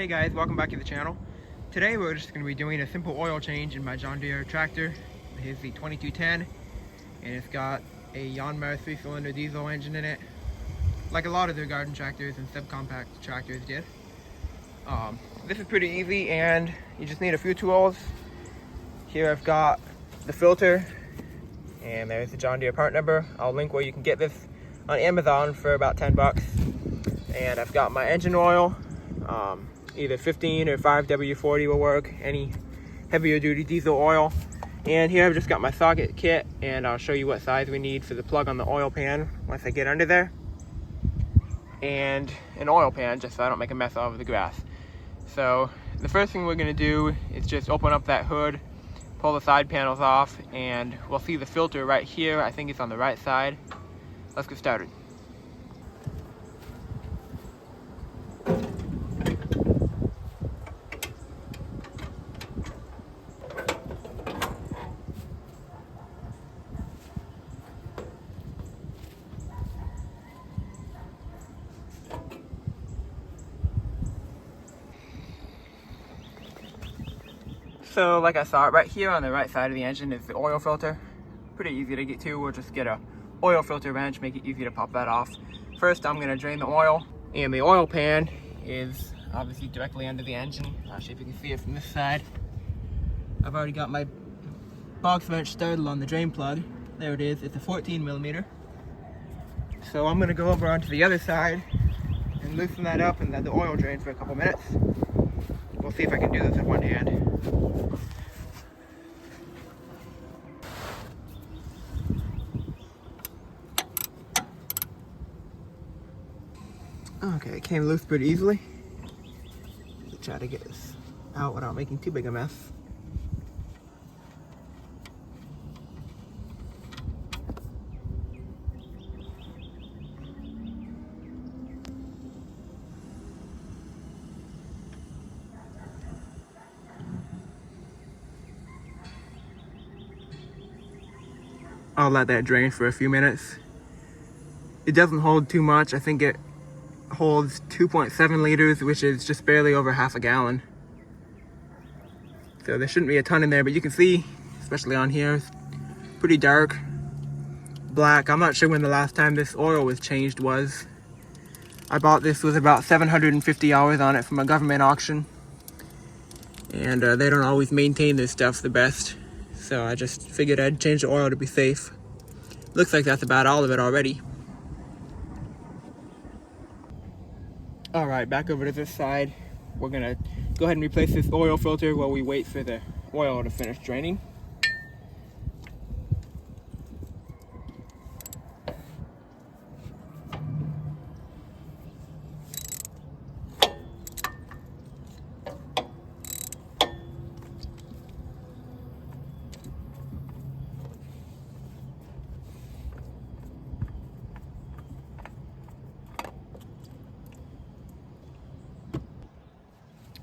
Hey guys, welcome back to the channel. Today we're just going to be doing a simple oil change in my John Deere tractor. Here's the 2210 and it's got a Yanmar 3-cylinder diesel engine in it, like a lot of their garden tractors and subcompact tractors did. This is pretty easy and you just need a few tools. Here I've got the filter and there's the John Deere part number. I'll link where you can get this on Amazon for about 10 bucks. And I've got my engine oil. Either 15 or 5W40 will work, any heavier duty diesel oil. And here I've just got my socket kit, and I'll show you what size we need for the plug on the oil pan once I get under there. And an oil pan, just so I don't make a mess all over the grass. So the first thing we're going to do is just open up that hood, pull the side panels off, and we'll see the filter right here. I think it's on the right side. Let's get started. So like I saw, right here on the right side of the engine is the oil filter. Pretty easy to get to. We'll just get a oil filter wrench, make it easy to pop that off. First I'm going to drain the oil, and the oil pan is obviously directly under the engine. I'll see if you can see it from this side. I've already got my box wrench started on the drain plug. There it is. It's a 14mm. So I'm going to go over onto the other side and loosen that up and let the oil drain for a couple minutes. We'll see if I can do this with one hand. Okay, it came loose pretty easily. Try to get this out without making too big a mess. I'll let that drain for a few minutes. It doesn't hold too much. I think it holds 2.7 liters, which is just barely over half a gallon. So there shouldn't be a ton in there, but you can see, especially on here, it's pretty dark, black. I'm not sure when the last time this oil was changed was. I bought this with about 750 hours on it from a government auction. And they don't always maintain this stuff the best. So I just figured I'd change the oil to be safe. Looks like that's about all of it already. Alright, back over to this side. We're gonna go ahead and replace this oil filter while we wait for the oil to finish draining.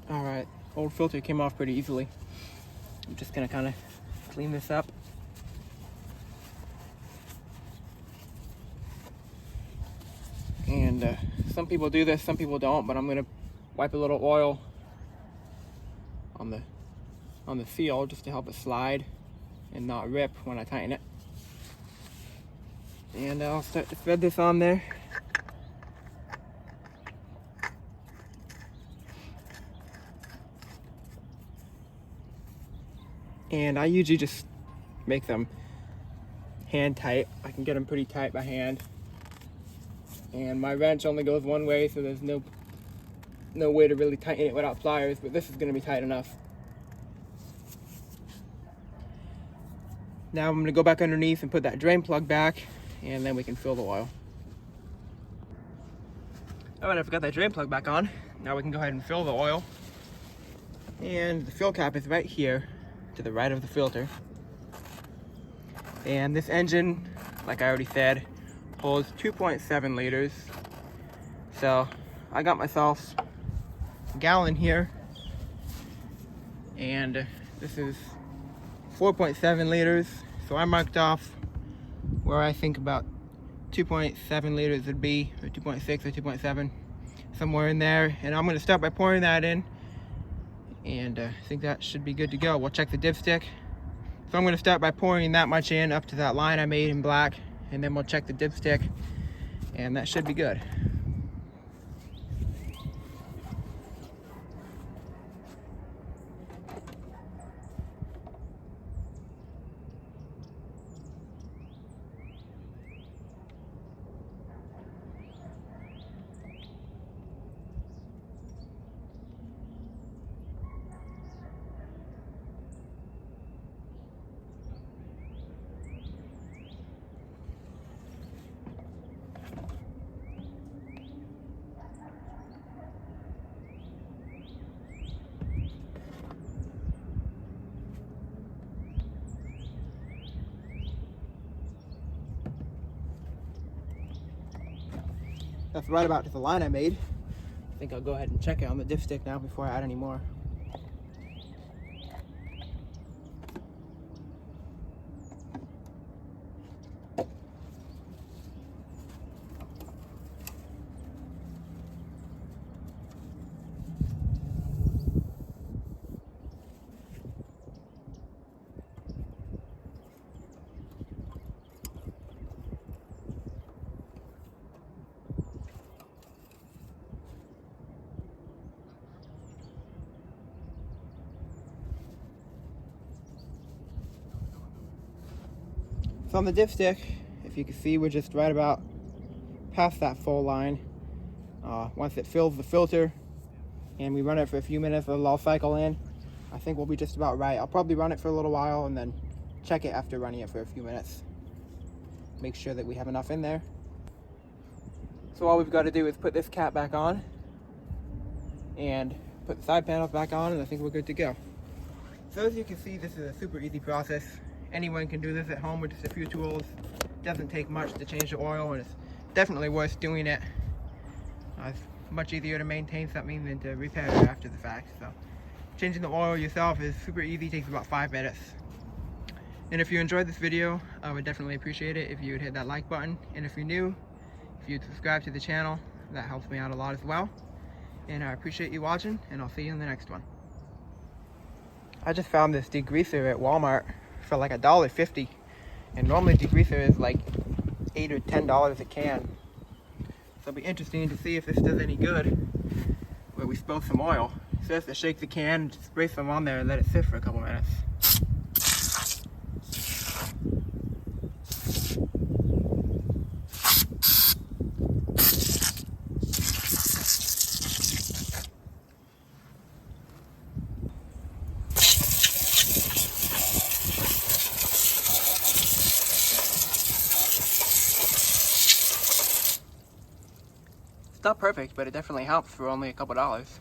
Alright, old filter came off pretty easily. I'm just gonna kind of clean this up. And some people do this, some people don't, but I'm gonna wipe a little oil on the seal just to help it slide and not rip when I tighten it. And I'll start to thread this on there. And I usually just make them hand tight. I can get them pretty tight by hand. And my wrench only goes one way, so there's no way to really tighten it without pliers, but this is going to be tight enough. Now I'm going to go back underneath and put that drain plug back, and then we can fill the oil. Alright, I've got that drain plug back on. Now we can go ahead and fill the oil. And the fill cap is right here, to the right of the filter. And this engine, like I already said, holds 2.7 liters. So I got myself a gallon here, and this is 4.7 liters. So I marked off where I think about 2.7 liters would be, or 2.6 or 2.7. somewhere in there, and I'm going to start by pouring that in, and I think that should be good to go. We'll check the dipstick. So I'm going to start by pouring that much in up to that line I made in black, and then we'll check the dipstick, and that should be good. That's right about to the line I made. I think I'll go ahead and check it on the dipstick now before I add any more. So on the dipstick, if you can see, we're just right about past that full line. Once it fills the filter and we run it for a few minutes, it'll all cycle in. I think we'll be just about right. I'll probably run it for a little while and then check it after running it for a few minutes. Make sure that we have enough in there. So all we've got to do is put this cap back on and put the side panels back on, and I think we're good to go. So as you can see, this is a super easy process. Anyone can do this at home with just a few tools. It doesn't take much to change the oil, and it's definitely worth doing it. It's much easier to maintain something than to repair it after the fact. So changing the oil yourself is super easy, takes about 5 minutes. And if you enjoyed this video, I would definitely appreciate it if you would hit that like button. And if you're new, if you'd subscribe to the channel, that helps me out a lot as well. And I appreciate you watching, and I'll see you in the next one. I just found this degreaser at Walmart for like $1.50, and normally degreaser is like $8 or $10 a can. So it'll be interesting to see if this does any good where we spill some oil. It says to shake the can, just spray some on there and let it sit for a couple minutes. It's not perfect, but it definitely helps for only a couple dollars.